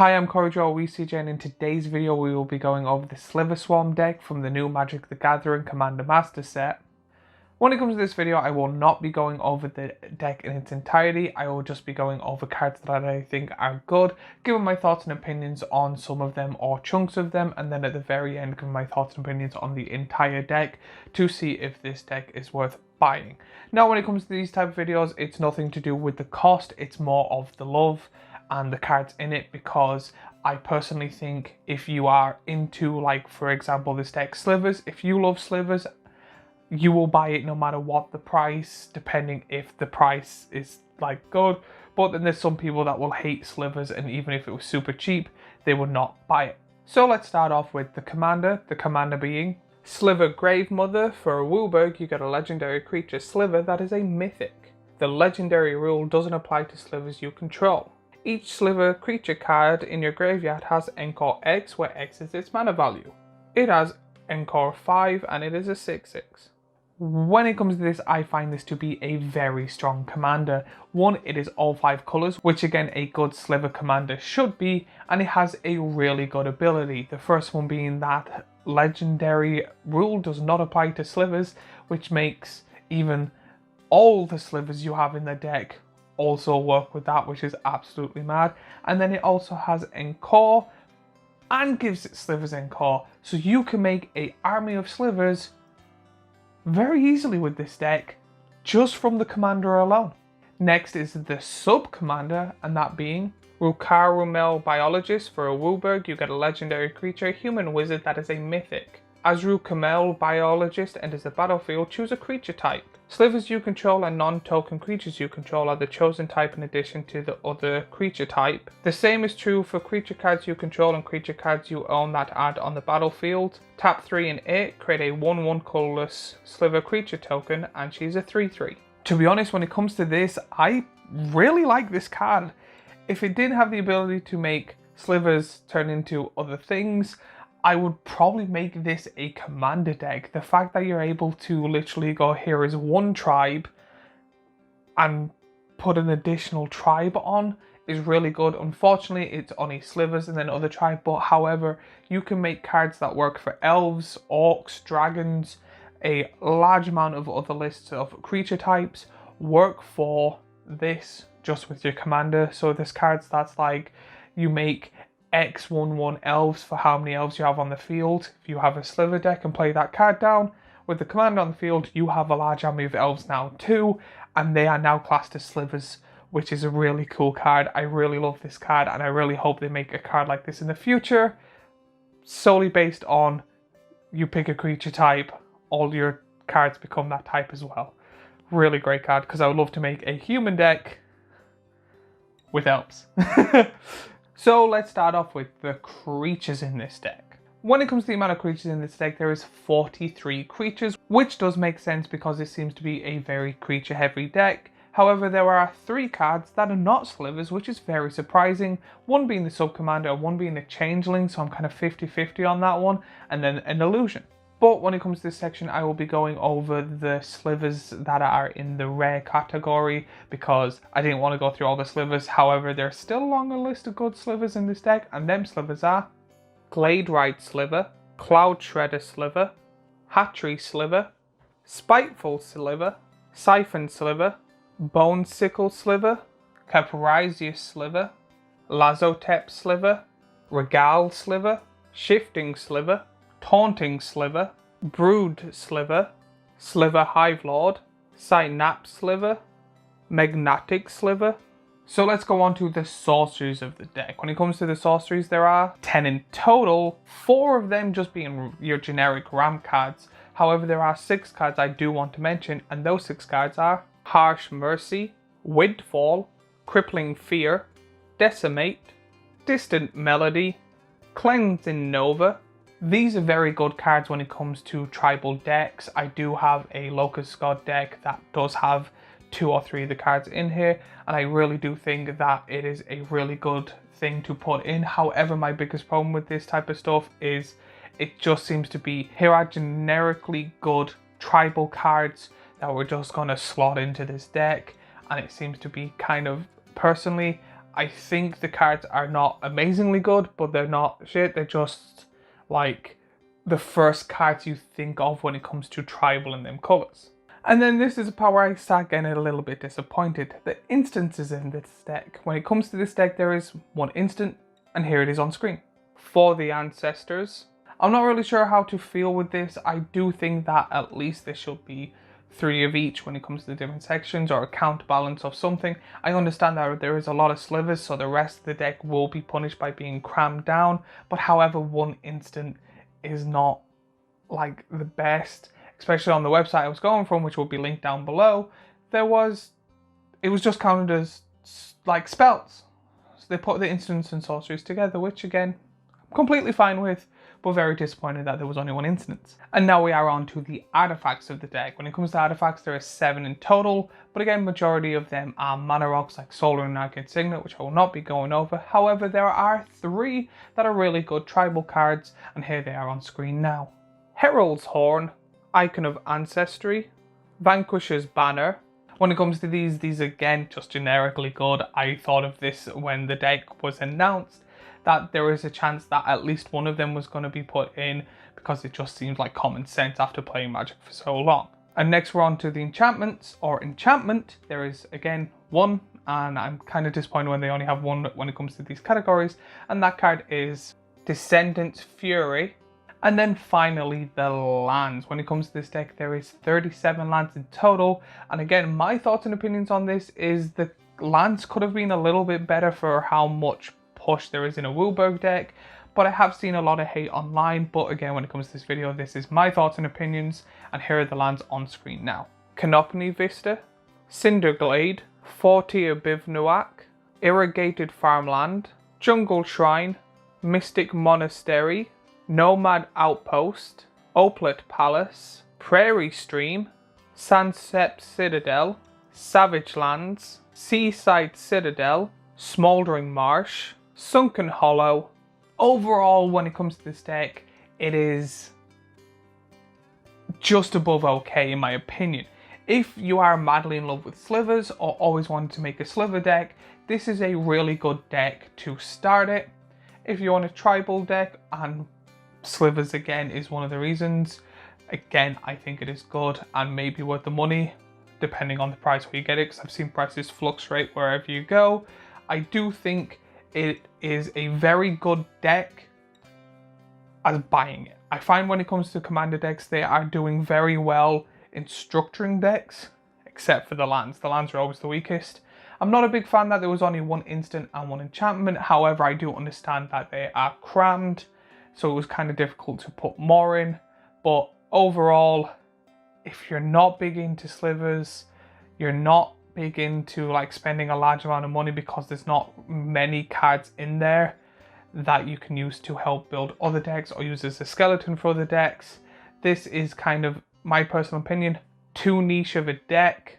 Hi, I'm CoreyJoe and in today's video we will be going over the Sliver Swarm deck from the new Magic the Gathering Commander Master set. When it comes to this video, I will not be going over the deck in its entirety. I will just be going over cards that I think are good, giving my thoughts and opinions on some of them or chunks of them, and then at the very end giving my thoughts and opinions on the entire deck to see if this deck is worth buying. Now, when it comes to these type of videos, it's nothing to do with the cost, it's more of the love and the cards in it, because I personally think if you are into, like, for example, this deck Slivers, if you love Slivers, you will buy it no matter what the price, depending if the price is like good. But then there's some people that will hate Slivers, and even if it was super cheap, they would not buy it. So let's start off with the commander being Sliver Gravemother. For a Wooburg, you get a legendary creature Sliver that is a mythic. The legendary rule doesn't apply to Slivers you control. Each Sliver creature card in your graveyard has Encore X, where X is its mana value. It has Encore 5 and it is a 6/6. When it comes to this, I find this to be a very strong commander. One, it is all 5 colours, which again a good Sliver commander should be, and it has a really good ability. The first one being that legendary rule does not apply to Slivers, which makes even all the Slivers you have in the deck also work with that, which is absolutely mad. And then it also has Encore and gives it Slivers Encore, so you can make an army of Slivers very easily with this deck, just from the commander alone. Next is the sub-commander, and that being Rukarumel Biologist. For a Wooburg, you get a legendary creature, human wizard that is a mythic. As Rukarumel Biologist enters the battlefield, choose a creature type. Slivers you control and non-token creatures you control are the chosen type in addition to the other creature type. The same is true for creature cards you control and creature cards you own that add on the battlefield. Tap 3 and 8, create a 1/1 colorless Sliver creature token, and she's a 3/3. To be honest, when it comes to this, I really like this card. If it didn't have the ability to make Slivers turn into other things, I would probably make this a commander deck. The fact that you're able to literally go, here is one tribe, and put an additional tribe on is really good. Unfortunately, it's only Slivers and then other tribe, but however, you can make cards that work for elves, orcs, dragons, a large amount of other lists of creature types work for this just with your commander. So there's cards that's like, you make X 1/1 elves for how many elves you have on the field. If you have a Sliver deck and play that card down with the commander on the field, you have a large army of elves now too, and they are now classed as Slivers, which is a really cool card. I really love this card, and I really hope they make a card like this in the future, solely based on you pick a creature type, all your cards become that type as well. Really great card, because I would love to make a human deck with elves. So let's start off with the creatures in this deck. When it comes to the amount of creatures in this deck, there is 43 creatures, which does make sense because it seems to be a very creature heavy deck. However, there are 3 cards that are not Slivers, which is very surprising. One being the sub-commander, one being the changeling, so I'm kind of 50-50 on that one, and then an illusion. But when it comes to this section, I will be going over the Slivers that are in the rare category, because I didn't want to go through all the Slivers. However, there's still a longer list of good Slivers in this deck, and them Slivers are Glade Ride Sliver, Cloud Shredder Sliver, Hatchery Sliver, Spiteful Sliver, Siphon Sliver, Bone Sickle Sliver, Capricious Sliver, Lazotep Sliver, Regal Sliver, Shifting Sliver, Taunting Sliver, Brood Sliver, Sliver Hivelord, Synapse Sliver, Magnetic Sliver. So let's go on to the sorceries of the deck. When it comes to the sorceries, there are 10 in total, 4 of them just being your generic ramp cards. However, there are 6 cards I do want to mention, and those 6 cards are Harsh Mercy, Windfall, Crippling Fear, Decimate, Distant Melody, Cleansing Nova. These are very good cards when it comes to tribal decks. I do have a Locust God deck that does have 2 or 3 of the cards in here, and I really do think that it is a really good thing to put in. However, my biggest problem with this type of stuff is it just seems to be, here are generically good tribal cards that we're just going to slot into this deck, and it seems to be kind of, personally, I think the cards are not amazingly good, but they're not shit. They're just like the first cards you think of when it comes to tribal in them colours. And then this is a part where I start getting a little bit disappointed. The instances in this deck. When it comes to this deck, there is one instant, and here it is on screen. For the Ancestors. I'm not really sure how to feel with this. I do think that at least there should be 3 of each when it comes to the different sections, or a counterbalance of something. I understand that there is a lot of slivers, so the rest of the deck will be punished by being crammed down, but however, one instant is not like the best, especially on the website I was going from, which will be linked down below. It was just counted as like spells, so they put the instants and sorceries together, which again, I'm completely fine with, but very disappointed that there was only one instance. And now we are on to the artifacts of the deck. When it comes to artifacts, there are 7 in total, but again, majority of them are mana rocks like Solar and Arcane Signet, which I will not be going over. However, there are 3 that are really good tribal cards, and here they are on screen now. Herald's Horn, Icon of Ancestry, Vanquisher's Banner. When it comes to these again, just generically good. I thought of this when the deck was announced, that there is a chance that at least one of them was going to be put in, because it just seems like common sense after playing Magic for so long. And next we're on to the enchantments, or enchantment. There is again 1, and I'm kind of disappointed when they only have 1 when it comes to these categories, and that card is Descendant's Fury. And then finally the lands. When it comes to this deck, there is 37 lands in total, and again, my thoughts and opinions on this is the lands could have been a little bit better for how much push there is in a Wilburg deck, but I have seen a lot of hate online. But again, when it comes to this video, this is my thoughts and opinions, and here are the lands on screen now. Canopy Vista, Cinderglade, Fortier Bivouac, Irrigated Farmland, Jungle Shrine, Mystic Monastery, Nomad Outpost, Oplet Palace, Prairie Stream, Sunset Citadel, Savage Lands, Seaside Citadel, Smouldering Marsh, Sunken Hollow. Overall, when it comes to this deck, it is just above okay in my opinion. If you are madly in love with slivers or always wanted to make a sliver deck, this is a really good deck to start it. If you want a tribal deck, and slivers again is one of the reasons, again I think it is good and maybe worth the money depending on the price where you get it, because I've seen prices fluctuate wherever you go. I do think it is a very good deck as buying it. I find when it comes to commander decks, they are doing very well in structuring decks, except for the lands. The lands are always the weakest. I'm not a big fan that there was only 1 instant and 1 enchantment. However, I do understand that they are crammed, so it was kind of difficult to put more in. But overall, if you're not big into slivers, you're not big into like spending a large amount of money, because there's not many cards in there that you can use to help build other decks or use as a skeleton for other decks, this is kind of my personal opinion, too niche of a deck.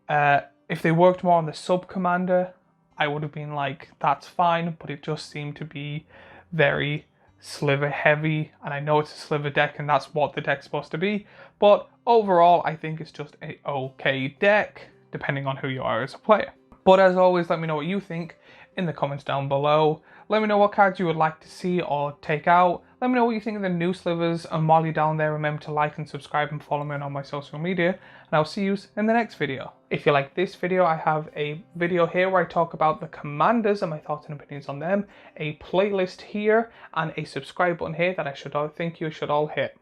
If they worked more on the sub commander, I would have been like, that's fine, but it just seemed to be very sliver heavy, and I know it's a sliver deck and that's what the deck's supposed to be, but overall I think it's just a okay deck depending on who you are as a player. But as always, let me know what you think in the comments down below. Let me know what cards you would like to see or take out. Let me know what you think of the new slivers, and while you're down there, remember to like and subscribe and follow me on all my social media, and I'll see you in the next video. If you like this video, I have a video here where I talk about the commanders and my thoughts and opinions on them, a playlist here, and a subscribe button here that I think you should all hit.